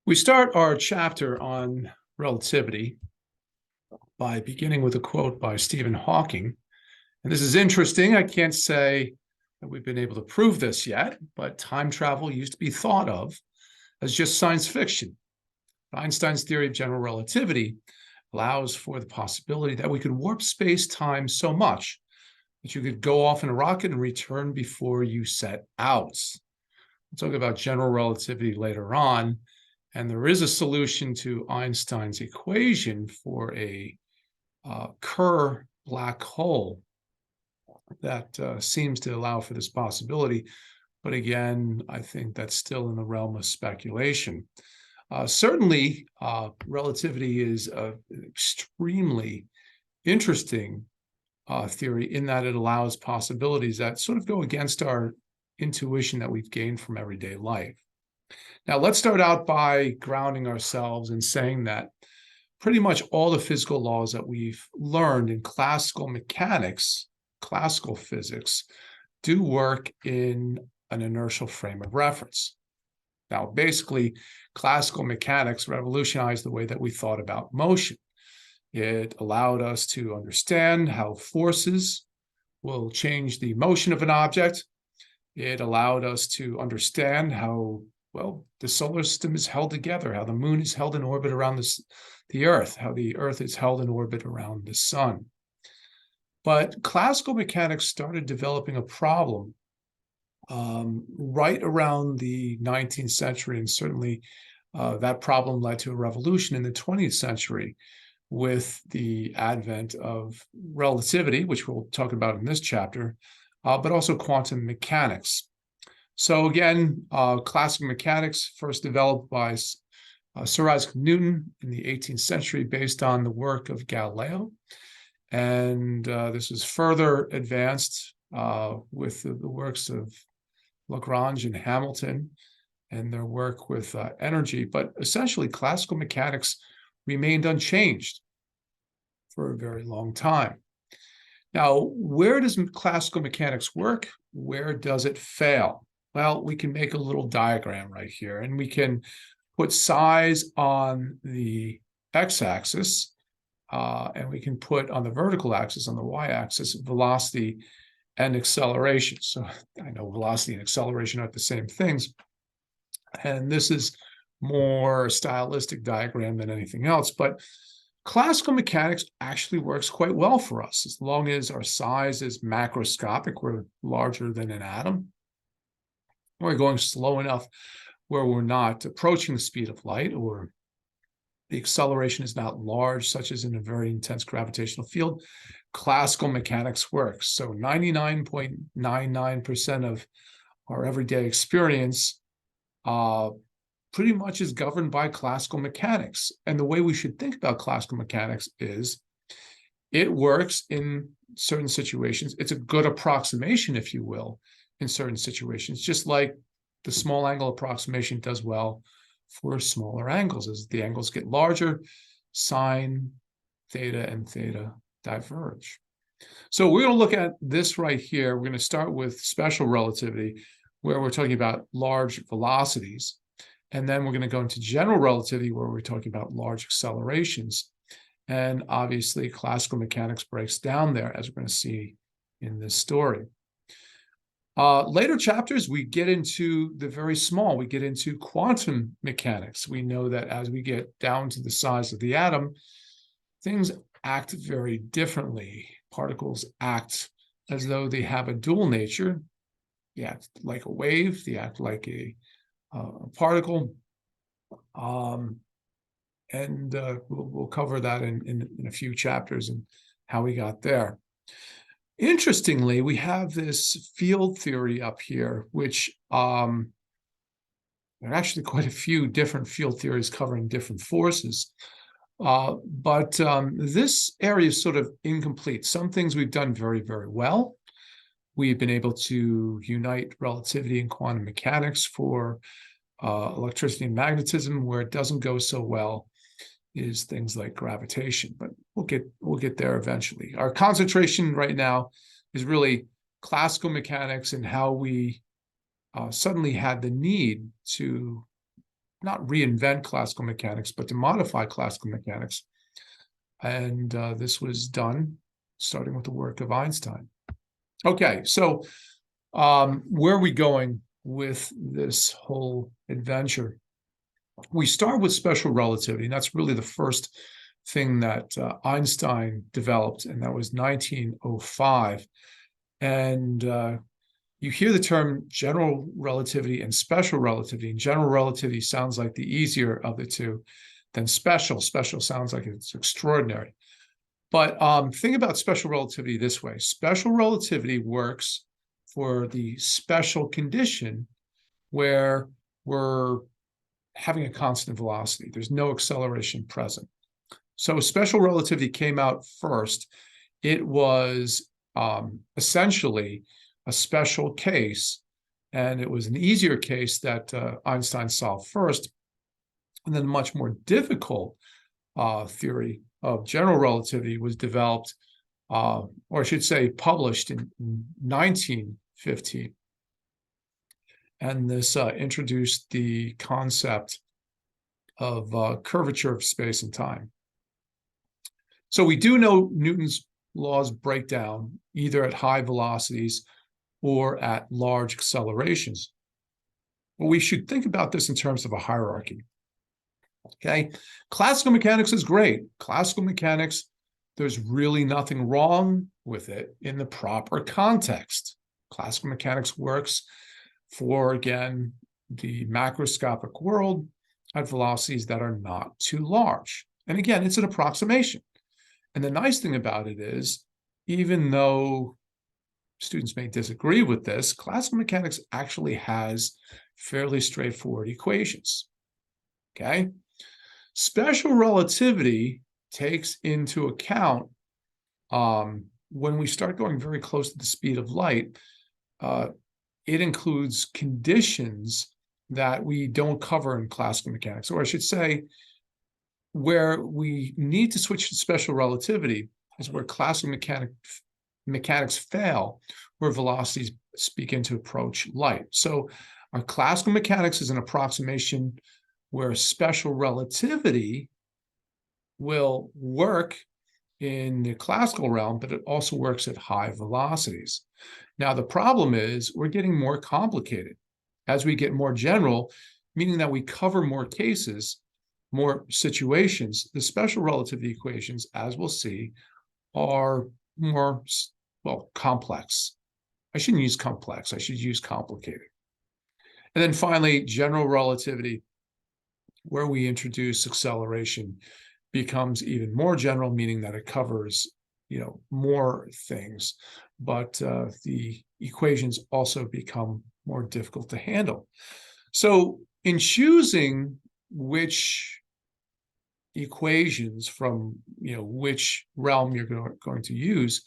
We start our chapter on relativity by beginning with a quote by Stephen Hawking. And this is interesting. I can't say that we've been able to prove this yet, but time travel used to be thought of as just science fiction. Einstein's theory of general relativity allows for the possibility that we could warp space-time so much that you could go off in a rocket and return before you set out. We'll talk about general relativity later on. And there is a solution to Einstein's equation for a Kerr black hole that seems to allow for this possibility. But again, I think that's still in the realm of speculation. Certainly, relativity is an extremely interesting theory in that it allows possibilities that sort of go against our intuition that we've gained from everyday life. Now, let's start out by grounding ourselves and saying that pretty much all the physical laws that we've learned in classical mechanics, classical physics, do work in an inertial frame of reference. Now, basically, classical mechanics revolutionized the way that we thought about motion. It allowed us to understand how forces will change the motion of an object. It allowed us to understand how the solar system is held together, how the moon is held in orbit around the Earth, how the Earth is held in orbit around the sun. But classical mechanics started developing a problem right around the 19th century, and certainly that problem led to a revolution in the 20th century with the advent of relativity, which we'll talk about in this chapter, but also quantum mechanics. So again, classical mechanics first developed by Sir Isaac Newton in the 18th century based on the work of Galileo. And this was further advanced with the works of Lagrange and Hamilton and their work with energy. But essentially, classical mechanics remained unchanged for a very long time. Now, where does classical mechanics work? Where does it fail? Well, we can make a little diagram right here, and we can put size on the x-axis, and we can put on the vertical axis, on the y-axis, velocity and acceleration. So I know velocity and acceleration aren't the same things, and this is more a stylistic diagram than anything else, but classical mechanics actually works quite well for us as long as our size is macroscopic. We're larger than an atom. We're going slow enough where we're not approaching the speed of light, or the acceleration is not large, such as in a very intense gravitational field. Classical mechanics works. So 99.99% of our everyday experience pretty much is governed by classical mechanics. And the way we should think about classical mechanics is it works in certain situations. It's a good approximation, if you will, in certain situations, just like the small angle approximation does well for smaller angles. As the angles get larger, sine, theta, and theta diverge. So we're going to look at this right here. We're going to start with special relativity, where we're talking about large velocities. And then we're going to go into general relativity, where we're talking about large accelerations. And obviously, classical mechanics breaks down there, as we're going to see in this story. Later chapters, we get into the very small. We get into quantum mechanics. We know that as we get down to the size of the atom, things act very differently. Particles act as though they have a dual nature. They act like a wave. They act like a particle. And we'll cover that in a few chapters and how we got there. Interestingly, we have this field theory up here, which there are actually quite a few different field theories covering different forces. But this area is sort of incomplete. Some things we've done very, very well. We've been able to unite relativity and quantum mechanics for electricity and magnetism. Where it doesn't go so well is things like gravitation, but we'll get there eventually. Our concentration right now is really classical mechanics and how we suddenly had the need to not reinvent classical mechanics, but to modify classical mechanics. And this was done starting with the work of Einstein. Okay, so where are we going with this whole adventure? We start with special relativity, and that's really the first thing that Einstein developed, and that was 1905. And you hear the term general relativity and special relativity, and general relativity sounds like the easier of the two than special. Special sounds like it's extraordinary. But think about special relativity this way. Special relativity works for the special condition where we're having a constant velocity. There's no acceleration present. So special relativity came out first. It was essentially a special case, and it was an easier case that Einstein solved first. And then a much more difficult theory of general relativity was developed, or I should say published in 1915. And this introduced the concept of curvature of space and time. So we do know Newton's laws break down either at high velocities or at large accelerations. But we should think about this in terms of a hierarchy. Okay, classical mechanics is great. Classical mechanics, there's really nothing wrong with it in the proper context. Classical mechanics works for, again, the macroscopic world at velocities that are not too large. And again, it's an approximation. And the nice thing about it is, even though students may disagree with this, classical mechanics actually has fairly straightforward equations. Okay? Special relativity takes into account, when we start going very close to the speed of light, it includes conditions that we don't cover in classical mechanics, or I should say, where we need to switch to special relativity is where classical mechanics fail, where velocities begin to approach light. So our classical mechanics is an approximation where special relativity will work in the classical realm, but it also works at high velocities. Now, the problem is we're getting more complicated as we get more general, meaning that we cover more cases, more situations. The special relativity equations, as we'll see, are more, well, complex. I shouldn't use complex, I should use complicated. And then finally, general relativity, where we introduce acceleration, becomes even more general, meaning that it covers, more things, but the equations also become more difficult to handle. So in choosing which equations from, which realm you're going to use,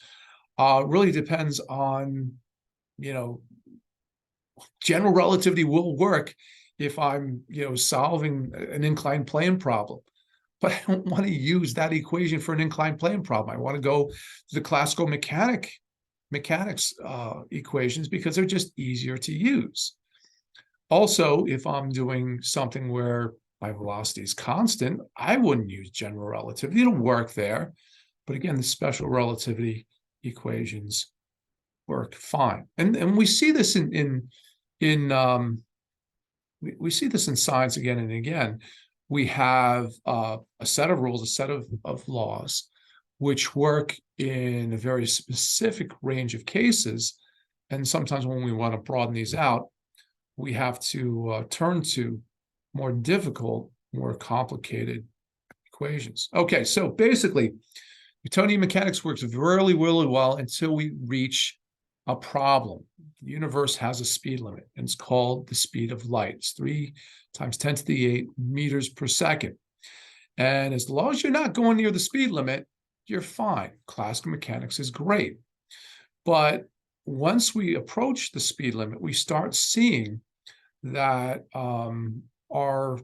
really depends on, general relativity will work if I'm, solving an inclined plane problem. But I don't want to use that equation for an inclined plane problem. I want to go to the classical mechanics equations because they're just easier to use. Also, if I'm doing something where my velocity is constant, I wouldn't use general relativity. It'll work there. But again, the special relativity equations work fine. And we see this we see this in science again and again. We have a set of rules, a set of laws, which work in a very specific range of cases. And sometimes when we want to broaden these out, we have to turn to more difficult, more complicated equations. Okay, so basically, Newtonian mechanics works really, really well until we reach a problem. The universe has a speed limit, and it's called the speed of light. It's 3 × 10⁸ meters per second. And as long as you're not going near the speed limit, you're fine. Classical mechanics is great. But once we approach the speed limit, we start seeing that our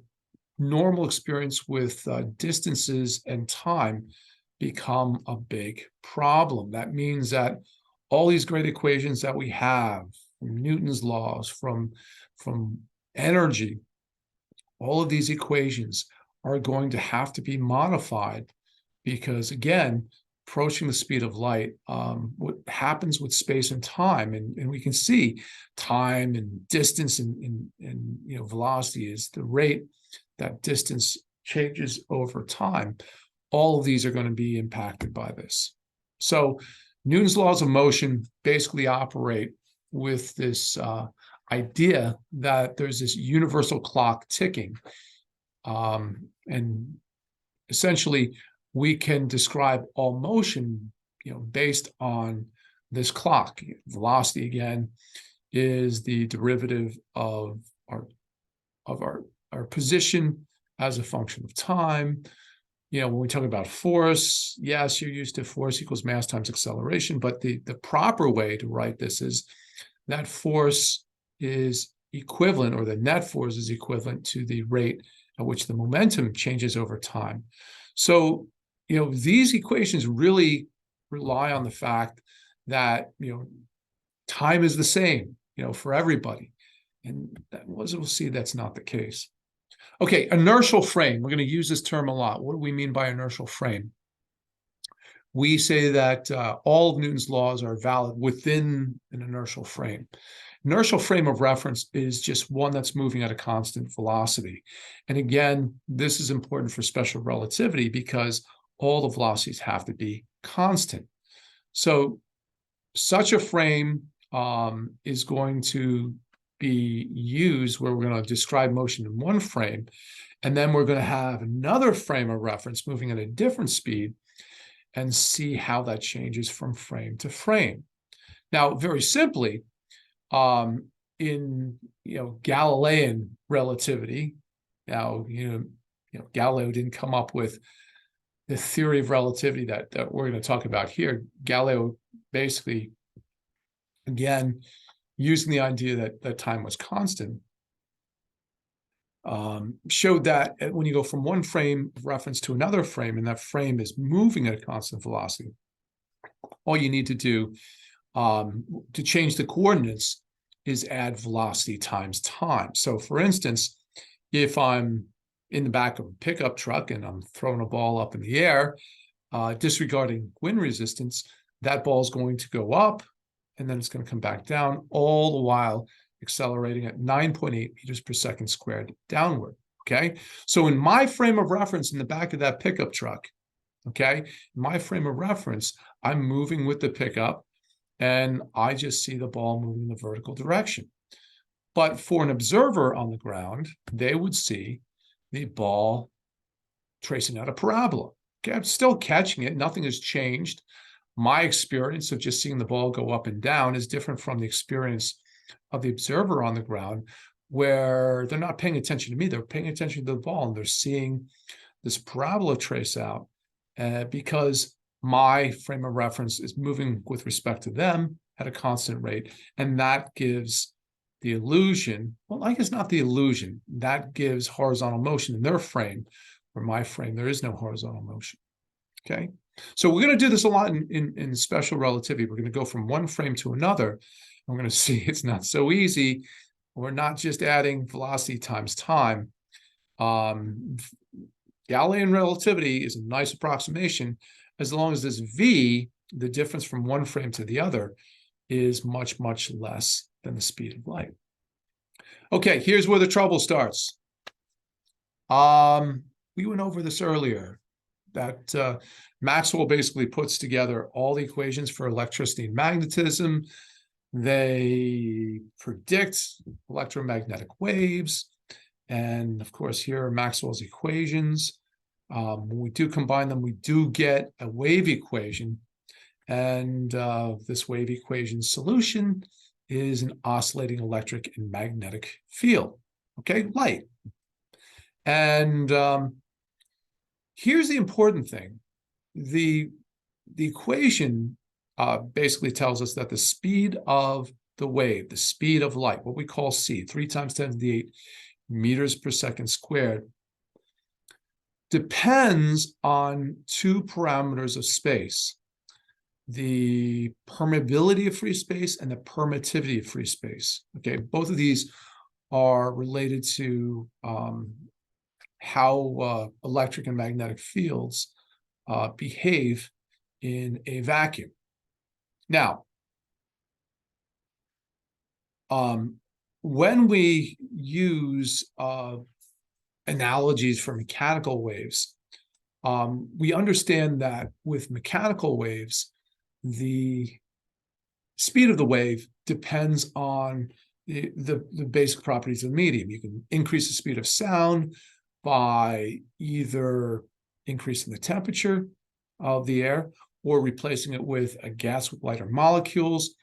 normal experience with distances and time become a big problem. That means that all these great equations that we have from Newton's laws, from energy, all of these equations are going to have to be modified because, again, approaching the speed of light, what happens with space and time, and we can see time and distance and velocity is the rate that distance changes over time. All of these are going to be impacted by this. So Newton's laws of motion basically operate with this idea that there's this universal clock ticking. And essentially, we can describe all motion, based on this clock. Velocity, again, is the derivative of our position as a function of time. When we talk about force, yes, you're used to force equals mass times acceleration, but the proper way to write this is that force is equivalent, or the net force is equivalent to the rate at which the momentum changes over time. So, these equations really rely on the fact that, time is the same, for everybody. And as we'll see, that's not the case. Okay, inertial frame. We're going to use this term a lot. What do we mean by inertial frame? We say that all of Newton's laws are valid within an inertial frame. Inertial frame of reference is just one that's moving at a constant velocity. And again, this is important for special relativity because all the velocities have to be constant. So such a frame is going to be used where we're going to describe motion in one frame, and then we're going to have another frame of reference moving at a different speed and see how that changes from frame to frame. Now, very simply, in Galilean relativity, now Galileo didn't come up with the theory of relativity that we're going to talk about here. Galileo basically, again, using the idea that time was constant, showed that when you go from one frame of reference to another frame, and that frame is moving at a constant velocity, all you need to do to change the coordinates is add velocity times time. So for instance, if I'm in the back of a pickup truck and I'm throwing a ball up in the air, disregarding wind resistance, that ball is going to go up and then it's going to come back down, all the while accelerating at 9.8 meters per second squared downward. Okay, so in my frame of reference in the back of that pickup truck, okay, in my frame of reference, I'm moving with the pickup and I just see the ball moving in the vertical direction. But for an observer on the ground, they would see the ball tracing out a parabola. Okay, I'm still catching it. Nothing has changed. My experience of just seeing the ball go up and down is different from the experience of the observer on the ground, where they're not paying attention to me. They're paying attention to the ball, and they're seeing this parabola trace out because my frame of reference is moving with respect to them at a constant rate. And that gives the illusion, well, I guess not the illusion, that gives horizontal motion in their frame. For my frame, there is no horizontal motion. Okay, so we're going to do this a lot in special relativity. We're going to go from one frame to another. I'm going to see it's not so easy. We're not just adding velocity times time. Galilean relativity is a nice approximation as long as this v, the difference from one frame to the other, is much, much less than the speed of light. Okay, here's where the trouble starts. We went over this earlier, that Maxwell basically puts together all the equations for electricity and magnetism. They predict electromagnetic waves. And of course, here are Maxwell's equations. When we do combine them, we do get a wave equation. And this wave equation solution is an oscillating electric and magnetic field, okay, light. And here's the important thing. The equation basically tells us that the speed of the wave, the speed of light, what we call c, 3 times 10 to the 8 meters per second squared, depends on two parameters of space: the permeability of free space and the permittivity of free space. Okay, both of these are related to how electric and magnetic fields behave in a vacuum. Now, when we use analogies for mechanical waves, we understand that with mechanical waves, the speed of the wave depends on the basic properties of the medium. You can increase the speed of sound by either increasing the temperature of the air or replacing it with a gas with lighter molecules.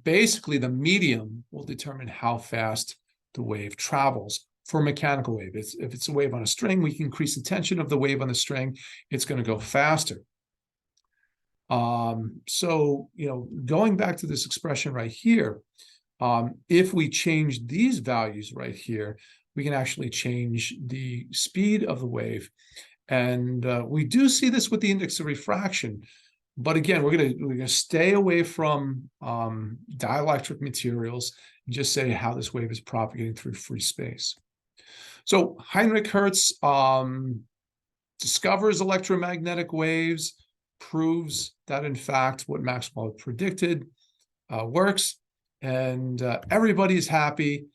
Basically, the medium will determine how fast the wave travels for a mechanical wave. If it's a wave on a string, we can increase the tension of the wave on the string. It's going to go faster. So, going back to this expression right here, if we change these values right here, we can actually change the speed of the wave. And we do see this with the index of refraction. But again, we're gonna stay away from dielectric materials and just say how this wave is propagating through free space. So Heinrich Hertz discovers electromagnetic waves, proves that in fact what Maxwell predicted works, and everybody's happy.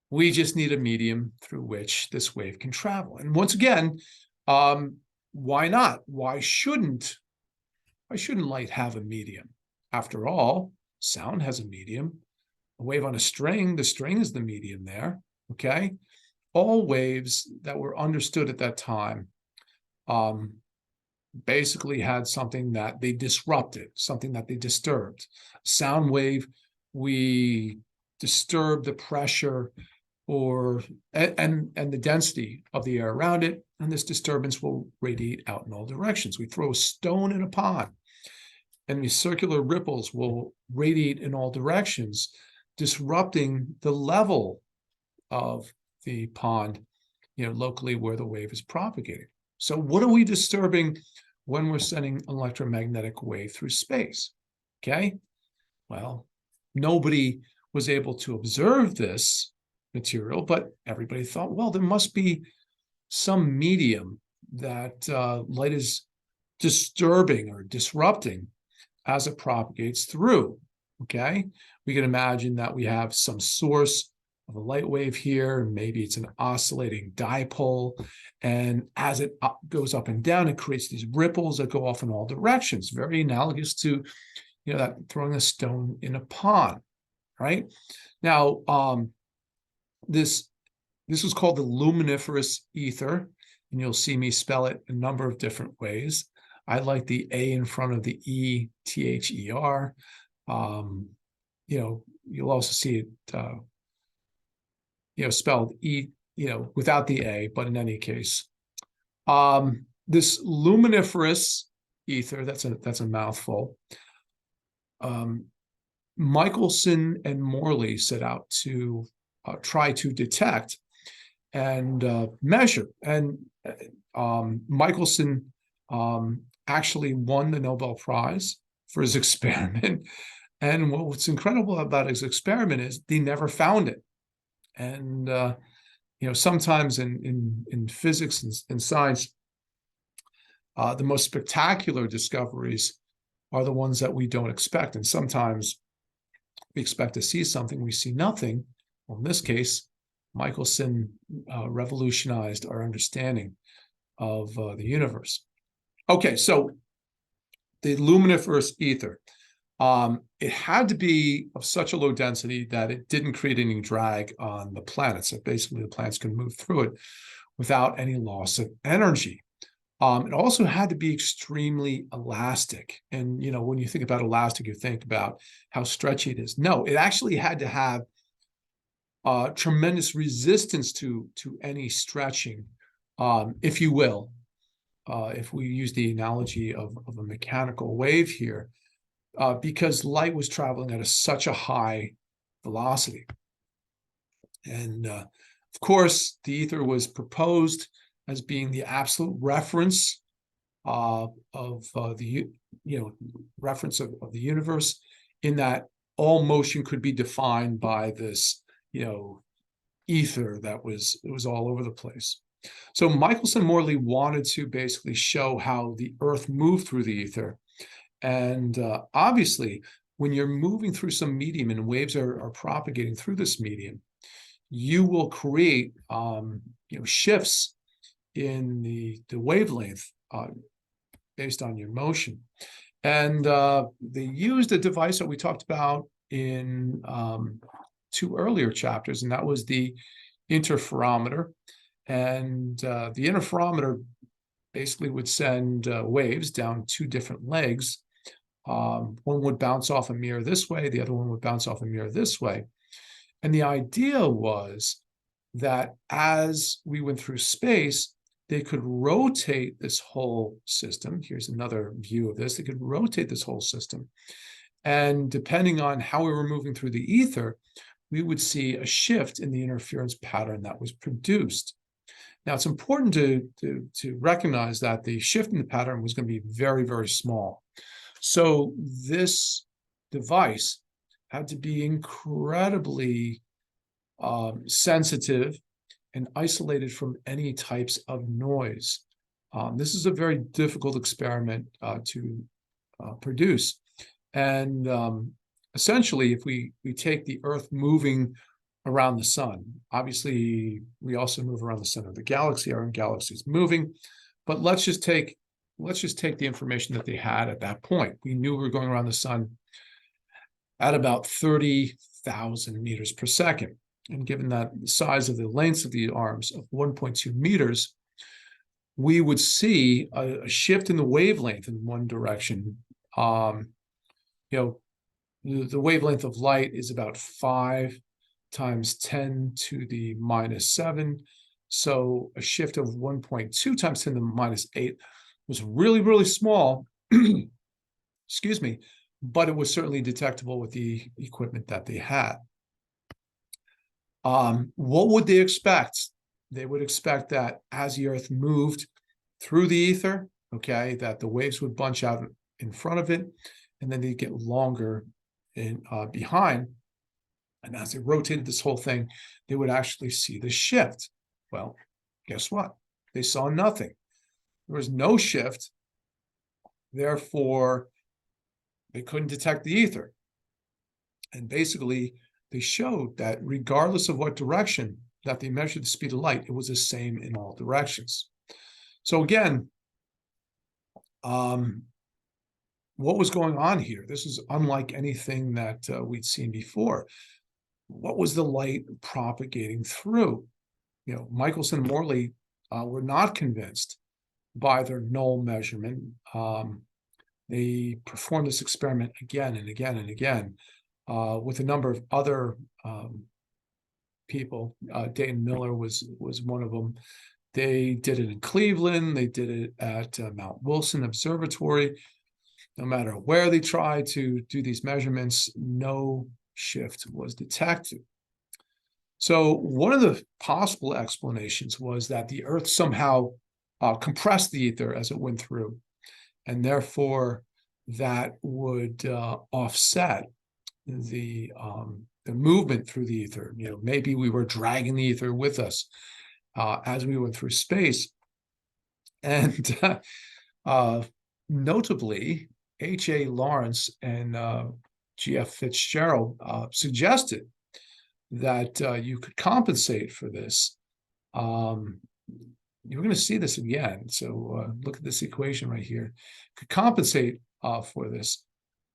We just need a medium through which this wave can travel. And once again, why not? Why shouldn't light have a medium? After all, sound has a medium. A wave on a string, the string is the medium there, okay? All waves that were understood at that time basically had something that they disrupted, something that they disturbed. Sound wave, we disturb the pressure and the density of the air around it, and this disturbance will radiate out in all directions. We throw a stone in a pond, and these circular ripples will radiate in all directions, disrupting the level of the pond, locally where the wave is propagating. So what are we disturbing when we're sending an electromagnetic wave through space? Okay, well, nobody was able to observe this material, but everybody thought, well, there must be some medium that light is disturbing or disrupting as it propagates through. Okay, we can imagine that we have some source of a light wave here, and maybe it's an oscillating dipole, and as it goes up and down, it creates these ripples that go off in all directions, very analogous to that throwing a stone in a pond, right? Now, this was called the luminiferous ether, and you'll see me spell it a number of different ways. I like the A in front of the E, THER. You'll also see it, spelled E, without the A, but in any case, this luminiferous ether, that's a mouthful. Michelson and Morley set out to try to detect and measure. And Michelson actually won the Nobel Prize for his experiment. And what's incredible about his experiment is they never found it. And sometimes in physics and science, the most spectacular discoveries are the ones that we don't expect. And sometimes we expect to see something, we see nothing. Well, in this case, Michelson revolutionized our understanding of the universe. Okay, so the luminiferous ether. It had to be of such a low density that it didn't create any drag on the planets. So basically, the planets can move through it without any loss of energy. It also had to be extremely elastic. And, when you think about elastic, you think about how stretchy it is. No, it actually had to have tremendous resistance to any stretching, if you will. If we use the analogy of a mechanical wave here, because light was traveling at such a high velocity. And of course, the ether was proposed as being the absolute reference of the reference of the universe, in that all motion could be defined by this ether that was all over the place. So Michelson-Morley wanted to basically show how the Earth moved through the ether. And obviously, when you're moving through some medium and waves are propagating through this medium, you will create shifts in the wavelength based on your motion. And they used a device that we talked about in 2 earlier chapters, and that was the interferometer. And the interferometer basically would send waves down 2 different legs. One would bounce off a mirror this way, the other one would bounce off a mirror this way. And the idea was that as we went through space, they could rotate this whole system. Here's another view of this. They could rotate this whole system. And depending on how we were moving through the ether, we would see a shift in the interference pattern that was produced. Now, it's important to recognize that the shift in the pattern was going to be very, very small. So this device had to be incredibly sensitive and isolated from any types of noise. This is a very difficult experiment to produce. And essentially, if we take the Earth moving around the sun, obviously we also move around the center of the galaxy. Our own galaxy is moving, but let's just take the information that they had at that point. We knew we were going around the sun at about 30,000 meters per second. And given that the size of the lengths of the arms of 1.2 meters, we would see a shift in the wavelength in one direction. The wavelength of light is about 5 times 10 to the minus 7. So a shift of 1.2 times 10 to the minus 8 was really, really small. Excuse me, but it was certainly detectable with the equipment that they had. What would they expect? They would expect that as the Earth moved through the ether, okay, that the waves would bunch out in front of it, and then they'd get longer in behind. And as they rotated this whole thing, they would actually see the shift. Well, guess what? They saw nothing. There was no shift. Therefore, they couldn't detect the ether. And basically, they showed that regardless of what direction that they measured the speed of light, it was the same in all directions. So again, what was going on here? This is unlike anything that we'd seen before. What was the light propagating through? Michelson and Morley were not convinced by their null measurement. They performed this experiment again and again and again with a number of other people. Dayton Miller was one of them. They did it in Cleveland. They did it at Mount Wilson Observatory. No matter where they tried to do these measurements, no shift was detected. So one of the possible explanations was that the Earth somehow compressed the ether as it went through, and therefore that would offset the movement through the ether. Maybe we were dragging the ether with us as we went through space. And notably, H.A. Lawrence and G.F. Fitzgerald suggested that you could compensate for this. You're going to see this again. So look at this equation right here. Could compensate for this.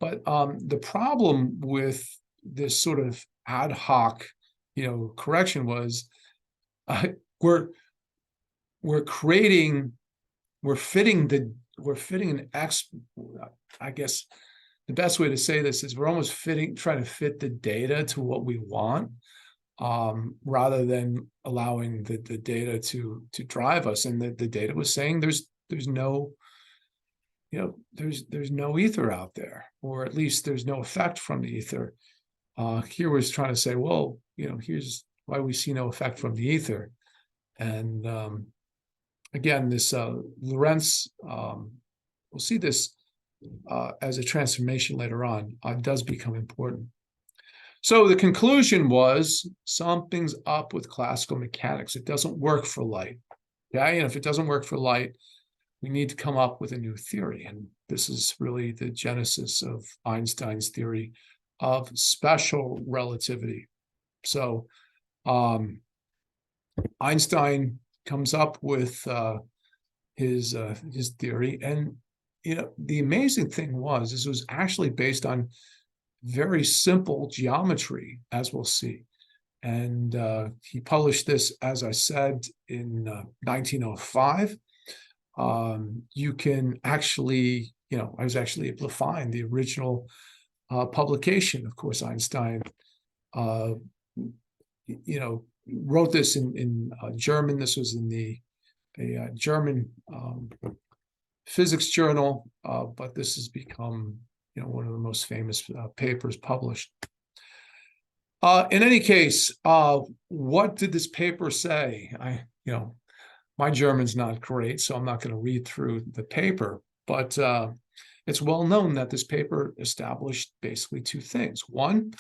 But the problem with this sort of ad hoc, correction was we're fitting an I guess the best way to say this is we're almost trying to fit the data to what we want, rather than allowing the data to drive us. And the data was saying there's no ether out there, or at least there's no effect from the ether. Here was trying to say, well, here's why we see no effect from the ether. And again, this Lorentz, we'll see this as a transformation later on, does become important. So the conclusion was something's up with classical mechanics. It doesn't work for light. Okay, and if it doesn't work for light, we need to come up with a new theory. And this is really the genesis of Einstein's theory of special relativity. So Einstein comes up with his theory, and the amazing thing was this was actually based on very simple geometry, as we'll see. And he published this, as I said, in 1905. You can actually, I was actually able to find the original publication. Of course, Einstein, wrote this in German. This was in a German physics journal, but this has become, one of the most famous papers published. In any case, what did this paper say? My German's not great, so I'm not going to read through the paper, but it's well known that this paper established basically two things. One,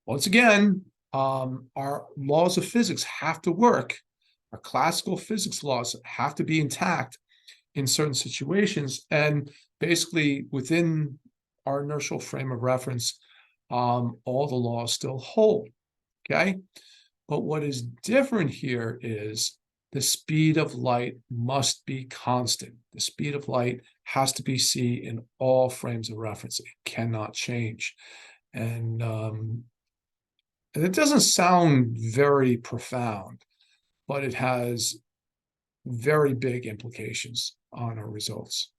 once again, our laws of physics have to work. Our classical physics laws have to be intact in certain situations, and basically within our inertial frame of reference, all the laws still hold, okay? But what is different here is the speed of light must be constant. The speed of light has to be c in all frames of reference. It cannot change. And it doesn't sound very profound, but it has very big implications on our results.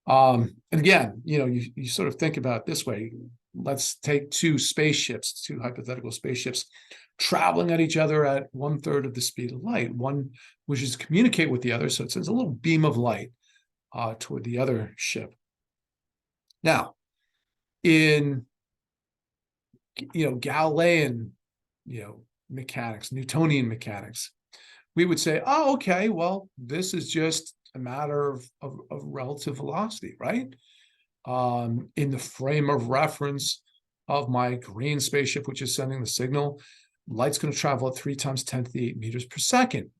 And again, you sort of think about it this way. Let's take two hypothetical spaceships traveling at each other at 1/3 of the speed of light. One wishes to communicate with the other, so it sends a little beam of light toward the other ship. Now, in Galilean mechanics, Newtonian mechanics, we would say, oh, okay, well, this is just a matter of relative velocity, right? In the frame of reference of my green spaceship, which is sending the signal, light's going to travel at 3 × 10⁸ meters per second.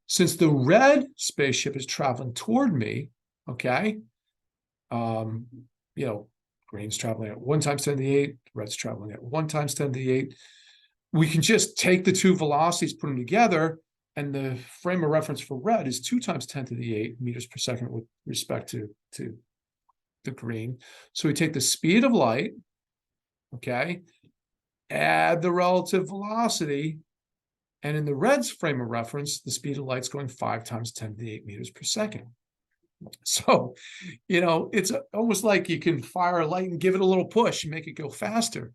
Since the red spaceship is traveling toward me, okay, green's traveling at 1 × 10⁸, red's traveling at 1 × 10⁸. We can just take the two velocities, put them together, and the frame of reference for red is 2 × 10⁸ meters per second with respect to the green. So we take the speed of light, okay, add the relative velocity, and in the red's frame of reference, the speed of light's going 5 × 10⁸ meters per second. So, it's almost like you can fire a light and give it a little push and make it go faster.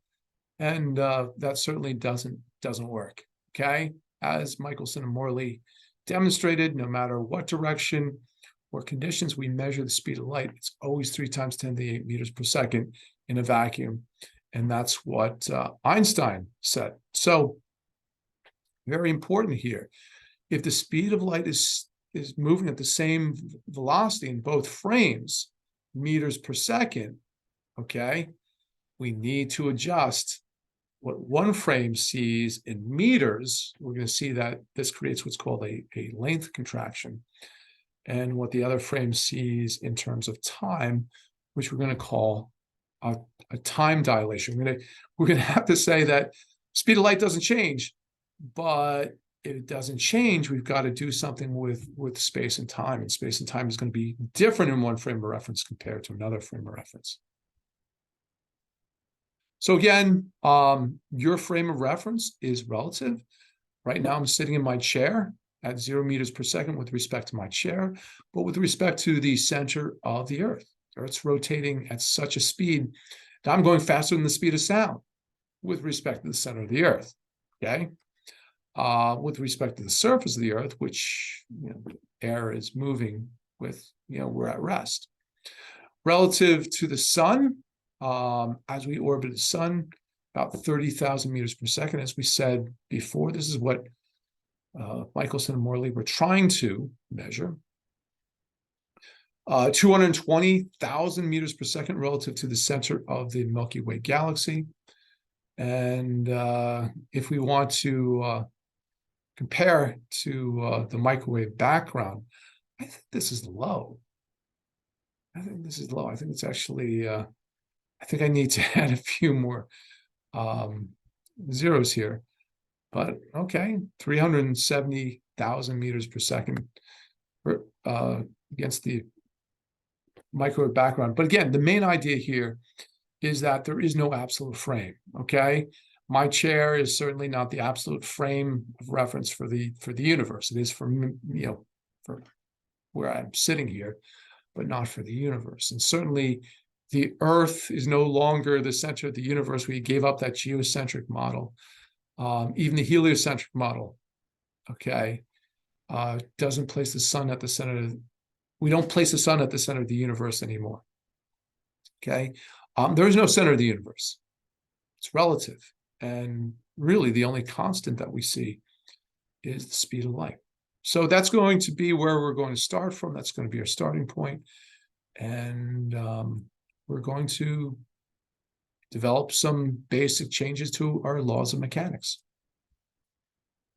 And that certainly doesn't work, okay? As Michelson and Morley demonstrated, no matter what direction or conditions we measure the speed of light, it's always 3 × 10⁸ meters per second in a vacuum. And that's what Einstein said. So very important here. If the speed of light is moving at the same velocity in both frames, meters per second, okay, we need to adjust what one frame sees in meters. We're going to see that this creates what's called a length contraction, and what the other frame sees in terms of time, which we're going to call a time dilation. We're going to have to say that speed of light doesn't change, but if it doesn't change, we've got to do something with space and time, and space and time is going to be different in one frame of reference compared to another frame of reference. So again, your frame of reference is relative. Right now, I'm sitting in my chair at 0 meters per second with respect to my chair, but with respect to the center of the Earth. Earth's rotating at such a speed that I'm going faster than the speed of sound with respect to the center of the Earth, okay? With respect to the surface of the Earth, which air is moving with, we're at rest. Relative to the sun, as we orbit the sun, about 30,000 meters per second. As we said before, this is what Michelson and Morley were trying to measure. 220,000 meters per second relative to the center of the Milky Way galaxy. And if we want to compare to the microwave background, I think this is low. I think this is low. I think it's actually, I think I need to add a few more zeros here. But okay, 370,000 meters per second against the microwave background. But again, the main idea here is that there is no absolute frame, okay? My chair is certainly not the absolute frame of reference for the universe. It is for, you know, for where I'm sitting here, but not for the universe. And certainly the Earth is no longer the center of the universe. We gave up that geocentric model. Even the heliocentric model, okay, doesn't place the sun at the center. We don't place the sun at the center of the universe anymore, okay? There is no center of the universe. It's relative. And really the only constant that we see is the speed of light. So that's going to be where we're going to start from. That's going to be our starting point. And we're going to develop some basic changes to our laws of mechanics.